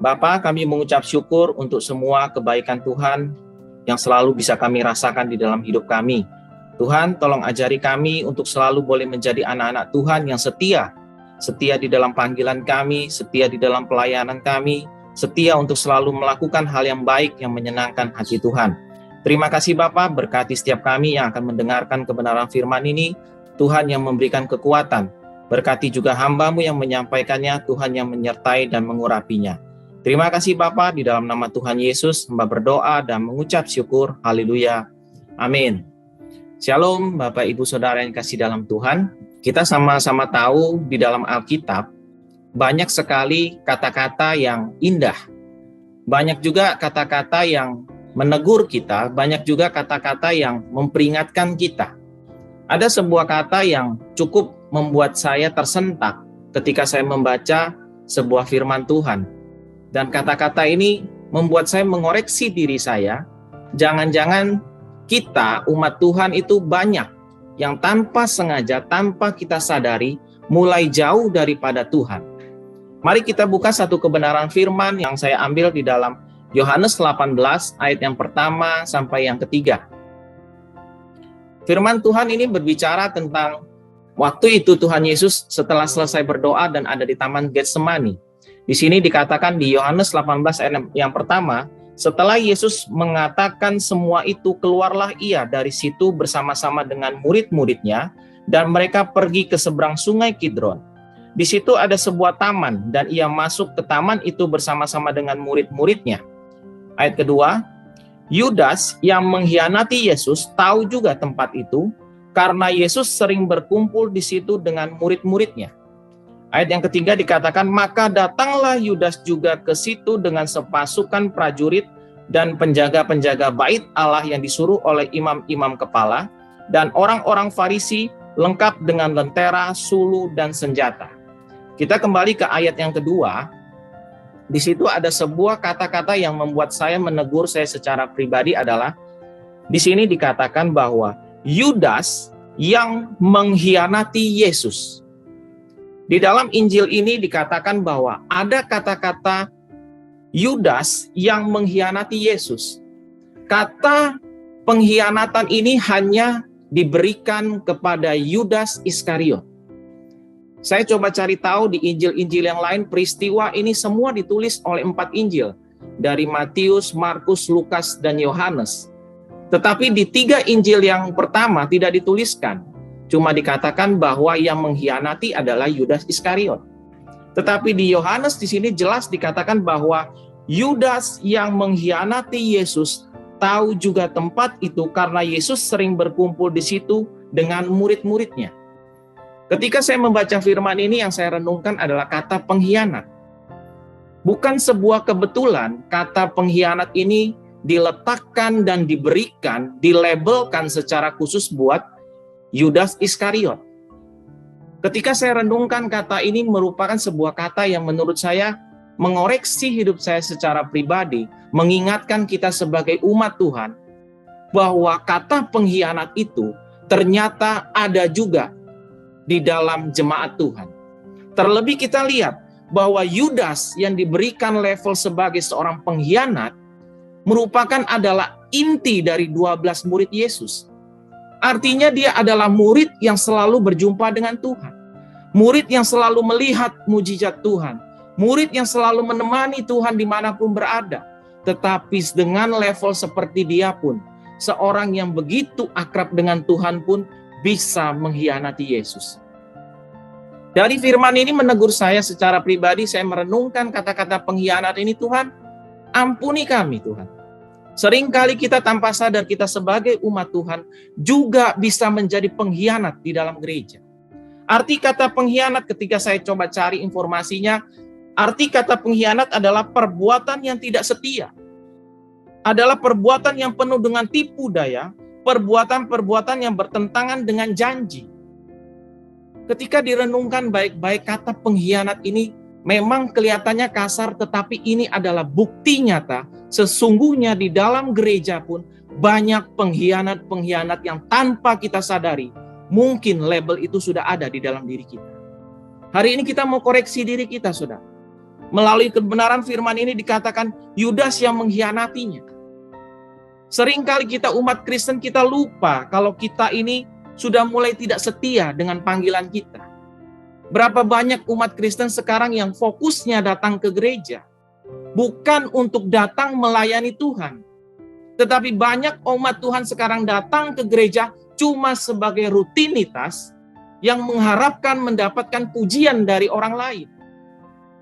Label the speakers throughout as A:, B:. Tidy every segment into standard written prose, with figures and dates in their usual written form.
A: Bapa, kami mengucap syukur untuk semua kebaikan Tuhan yang selalu bisa kami rasakan di dalam hidup kami. Tuhan, tolong ajari kami untuk selalu boleh menjadi anak-anak Tuhan yang setia. Setia di dalam panggilan kami, setia di dalam pelayanan kami, setia untuk selalu melakukan hal yang baik yang menyenangkan hati Tuhan. Terima kasih Bapa, berkati setiap kami yang akan mendengarkan kebenaran firman ini. Tuhan yang memberikan kekuatan. Berkati juga hamba-Mu yang menyampaikannya, Tuhan yang menyertai dan mengurapinya. Terima kasih Bapa, di dalam nama Tuhan Yesus, hamba berdoa dan mengucap syukur. Haleluya. Amin. Shalom Bapak Ibu Saudara yang kasih dalam Tuhan. Kita sama-sama tahu di dalam Alkitab, banyak sekali kata-kata yang indah. Banyak juga kata-kata yang menegur kita, banyak juga kata-kata yang memperingatkan kita. Ada sebuah kata yang cukup membuat saya tersentak ketika saya membaca sebuah firman Tuhan. Dan kata-kata ini membuat saya mengoreksi diri saya. Jangan-jangan kita, umat Tuhan itu banyak yang tanpa sengaja, tanpa kita sadari, mulai jauh daripada Tuhan. Mari kita buka satu kebenaran firman yang saya ambil di dalam Yohanes 18 ayat yang pertama sampai yang ketiga. Firman Tuhan ini berbicara tentang waktu itu Tuhan Yesus setelah selesai berdoa dan ada di Taman Getsemani. Di sini dikatakan di Yohanes 18 ayat yang pertama, setelah Yesus mengatakan semua itu, keluarlah ia dari situ bersama-sama dengan murid-muridnya, dan mereka pergi ke seberang sungai Kidron. Di situ ada sebuah taman, dan ia masuk ke taman itu bersama-sama dengan murid-muridnya. Ayat kedua, Yudas yang mengkhianati Yesus tahu juga tempat itu, karena Yesus sering berkumpul di situ dengan murid-muridnya. Ayat yang ketiga dikatakan, maka datanglah Yudas juga ke situ dengan sepasukan prajurit dan penjaga-penjaga bait Allah yang disuruh oleh imam-imam kepala dan orang-orang Farisi lengkap dengan lentera, sulu, dan senjata. Kita kembali ke ayat yang kedua. Di situ ada sebuah kata-kata yang membuat saya menegur saya secara pribadi adalah, di sini dikatakan bahwa Yudas yang mengkhianati Yesus. Di dalam Injil ini dikatakan bahwa ada kata-kata Yudas yang mengkhianati Yesus. Kata pengkhianatan ini hanya diberikan kepada Yudas Iskariot. Saya coba cari tahu di Injil-Injil yang lain, peristiwa ini semua ditulis oleh 4 Injil. Dari Matius, Markus, Lukas, dan Yohanes. Tetapi di 3 Injil yang pertama tidak dituliskan. Cuma dikatakan bahwa yang mengkhianati adalah Yudas Iskariot. Tetapi di Yohanes di sini jelas dikatakan bahwa Yudas yang mengkhianati Yesus tahu juga tempat itu karena Yesus sering berkumpul di situ dengan murid-muridnya. Ketika saya membaca firman ini, yang saya renungkan adalah kata pengkhianat. Bukan sebuah kebetulan kata pengkhianat ini diletakkan dan diberikan, dilabelkan secara khusus buat Yudas Iskariot. Ketika saya renungkan, kata ini merupakan sebuah kata yang menurut saya mengoreksi hidup saya secara pribadi, mengingatkan kita sebagai umat Tuhan bahwa kata pengkhianat itu ternyata ada juga di dalam jemaat Tuhan. Terlebih kita lihat bahwa Yudas yang diberikan level sebagai seorang pengkhianat merupakan adalah inti dari 12 murid Yesus. Artinya dia adalah murid yang selalu berjumpa dengan Tuhan. Murid yang selalu melihat mujizat Tuhan. Murid yang selalu menemani Tuhan dimanapun berada. Tetapi dengan level seperti dia pun, seorang yang begitu akrab dengan Tuhan pun bisa mengkhianati Yesus. Dari firman ini menegur saya secara pribadi, saya merenungkan kata-kata pengkhianat ini, Tuhan, ampuni kami Tuhan. Seringkali kita tanpa sadar kita sebagai umat Tuhan juga bisa menjadi pengkhianat di dalam gereja. Arti kata pengkhianat ketika saya coba cari informasinya, arti kata pengkhianat adalah perbuatan yang tidak setia. Adalah perbuatan yang penuh dengan tipu daya, perbuatan-perbuatan yang bertentangan dengan janji. Ketika direnungkan baik-baik, kata pengkhianat ini memang kelihatannya kasar, tetapi ini adalah bukti nyata. Sesungguhnya di dalam gereja pun banyak pengkhianat-pengkhianat yang tanpa kita sadari, mungkin label itu sudah ada di dalam diri kita. Hari ini kita mau koreksi diri kita, saudara. Melalui kebenaran firman ini dikatakan Yudas yang mengkhianatinya. Seringkali kita umat Kristen kita lupa kalau kita ini sudah mulai tidak setia dengan panggilan kita. Berapa banyak umat Kristen sekarang yang fokusnya datang ke gereja, bukan untuk datang melayani Tuhan. Tetapi banyak umat Tuhan sekarang datang ke gereja cuma sebagai rutinitas yang mengharapkan mendapatkan pujian dari orang lain.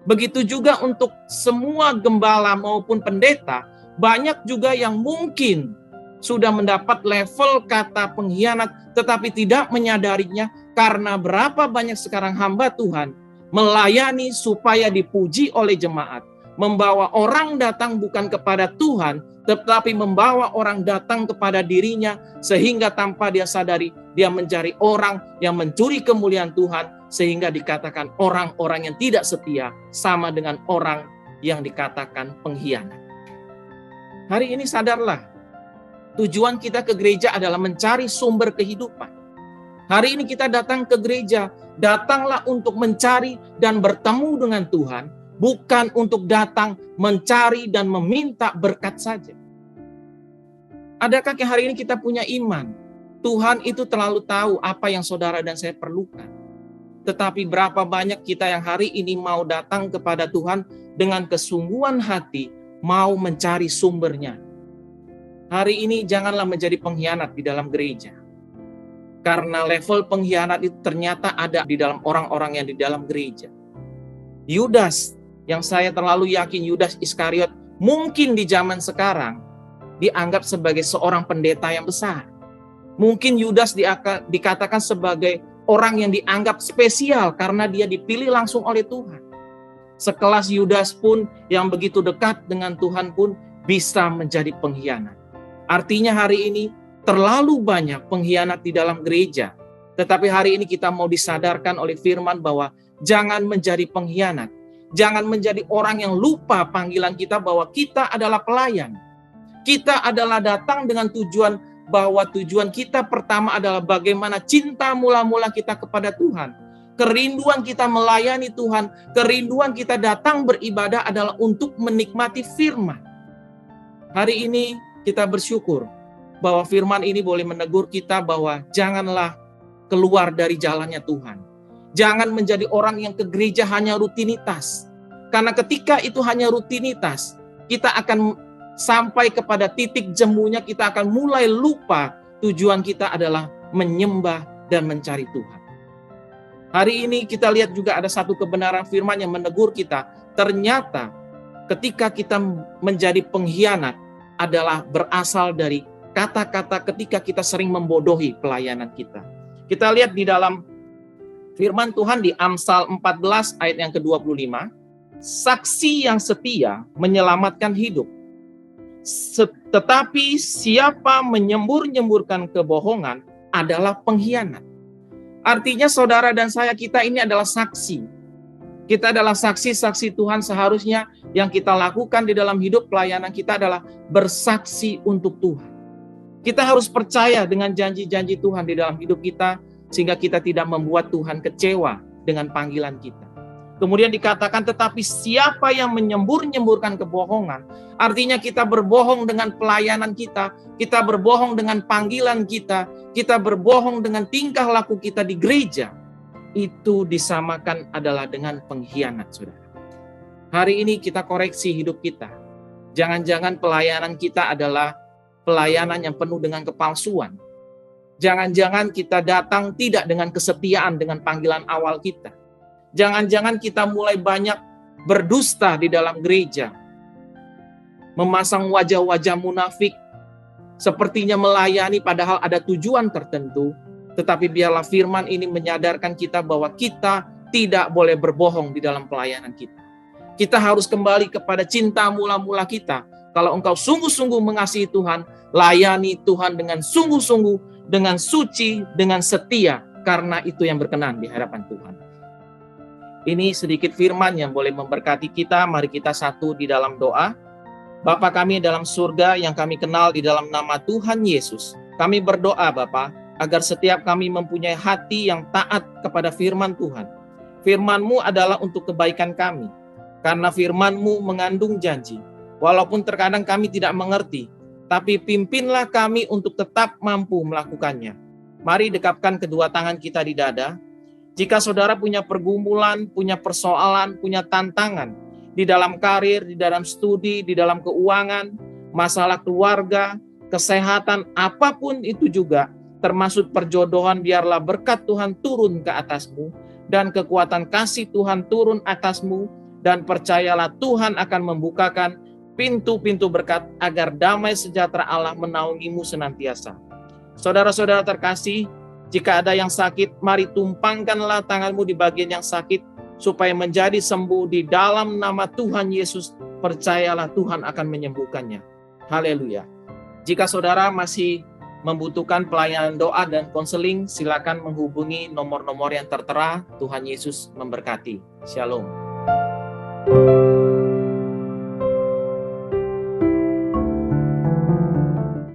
A: Begitu juga untuk semua gembala maupun pendeta, banyak juga yang mungkin sudah mendapat level kata pengkhianat, tetapi tidak menyadarinya karena berapa banyak sekarang hamba Tuhan melayani supaya dipuji oleh jemaat. Membawa orang datang bukan kepada Tuhan, tetapi membawa orang datang kepada dirinya, sehingga tanpa dia sadari, dia mencari orang yang mencuri kemuliaan Tuhan, sehingga dikatakan orang-orang yang tidak setia sama dengan orang yang dikatakan pengkhianat. Hari ini sadarlah, tujuan kita ke gereja adalah mencari sumber kehidupan. Hari ini kita datang ke gereja, datanglah untuk mencari dan bertemu dengan Tuhan, bukan untuk datang mencari dan meminta berkat saja. Adakah hari ini kita punya iman? Tuhan itu terlalu tahu apa yang saudara dan saya perlukan. Tetapi berapa banyak kita yang hari ini mau datang kepada Tuhan dengan kesungguhan hati, mau mencari sumbernya. Hari ini janganlah menjadi pengkhianat di dalam gereja. Karena level pengkhianat itu ternyata ada di dalam orang-orang yang di dalam gereja. Yudas, yang saya terlalu yakin Yudas Iskariot, mungkin di zaman sekarang dianggap sebagai seorang pendeta yang besar. Mungkin Yudas dikatakan sebagai orang yang dianggap spesial karena dia dipilih langsung oleh Tuhan. Sekelas Yudas pun yang begitu dekat dengan Tuhan pun bisa menjadi pengkhianat. Artinya hari ini terlalu banyak pengkhianat di dalam gereja. Tetapi hari ini kita mau disadarkan oleh firman bahwa jangan menjadi pengkhianat. Jangan menjadi orang yang lupa panggilan kita bahwa kita adalah pelayan. Kita adalah datang dengan tujuan bahwa tujuan kita pertama adalah bagaimana cinta mula-mula kita kepada Tuhan. Kerinduan kita melayani Tuhan, kerinduan kita datang beribadah adalah untuk menikmati firman. Hari ini kita bersyukur bahwa firman ini boleh menegur kita bahwa janganlah keluar dari jalannya Tuhan. Jangan menjadi orang yang ke gereja hanya rutinitas. Karena ketika itu hanya rutinitas, kita akan sampai kepada titik jemunya, kita akan mulai lupa tujuan kita adalah menyembah dan mencari Tuhan. Hari ini kita lihat juga ada satu kebenaran firman yang menegur kita. Ternyata ketika kita menjadi pengkhianat adalah berasal dari kata-kata ketika kita sering membodohi pelayanan kita. Kita lihat di dalam firman Tuhan di Amsal 14 ayat yang ke-25. Saksi yang setia menyelamatkan hidup. Tetapi siapa menyembur-nyemburkan kebohongan adalah pengkhianat. Artinya saudara dan saya, kita ini adalah saksi. Kita adalah saksi-saksi Tuhan. Seharusnya yang kita lakukan di dalam hidup pelayanan kita adalah bersaksi untuk Tuhan. Kita harus percaya dengan janji-janji Tuhan di dalam hidup kita, sehingga kita tidak membuat Tuhan kecewa dengan panggilan kita. Kemudian dikatakan, tetapi siapa yang menyembur-nyemburkan kebohongan, artinya kita berbohong dengan pelayanan kita berbohong dengan panggilan kita berbohong dengan tingkah laku kita di gereja, itu disamakan adalah dengan pengkhianat, saudara. Hari ini kita koreksi hidup kita. Jangan-jangan pelayanan kita adalah pelayanan yang penuh dengan kepalsuan. Jangan-jangan kita datang tidak dengan kesetiaan dengan panggilan awal kita. Jangan-jangan kita mulai banyak berdusta di dalam gereja. Memasang wajah-wajah munafik. Sepertinya melayani padahal ada tujuan tertentu. Tetapi biarlah firman ini menyadarkan kita bahwa kita tidak boleh berbohong di dalam pelayanan kita. Kita harus kembali kepada cinta mula-mula kita. Kalau engkau sungguh-sungguh mengasihi Tuhan, layani Tuhan dengan sungguh-sungguh, dengan suci, dengan setia. Karena itu yang berkenan di hadapan Tuhan. Ini sedikit firman yang boleh memberkati kita. Mari kita satu di dalam doa. Bapa kami dalam surga yang kami kenal di dalam nama Tuhan Yesus. Kami berdoa Bapa, agar setiap kami mempunyai hati yang taat kepada firman Tuhan. Firman-Mu adalah untuk kebaikan kami. karena firman-Mu mengandung janji. Walaupun terkadang kami tidak mengerti, tapi pimpinlah kami untuk tetap mampu melakukannya. Mari dekapkan kedua tangan kita di dada. Jika saudara punya pergumulan, punya persoalan, punya tantangan di dalam karir, di dalam studi, di dalam keuangan, masalah keluarga, kesehatan, apapun itu juga, termasuk perjodohan, biarlah berkat Tuhan turun ke atasmu, dan kekuatan kasih Tuhan turun atasmu, dan percayalah Tuhan akan membukakan pintu-pintu berkat agar damai sejahtera Allah menaungimu senantiasa. Saudara-saudara terkasih, jika ada yang sakit, mari tumpangkanlah tanganmu di bagian yang sakit, supaya menjadi sembuh di dalam nama Tuhan Yesus. Percayalah Tuhan akan menyembuhkannya. Haleluya. Jika saudara masih membutuhkan pelayanan doa dan konseling, silakan menghubungi nomor-nomor yang tertera. Tuhan Yesus memberkati. Shalom.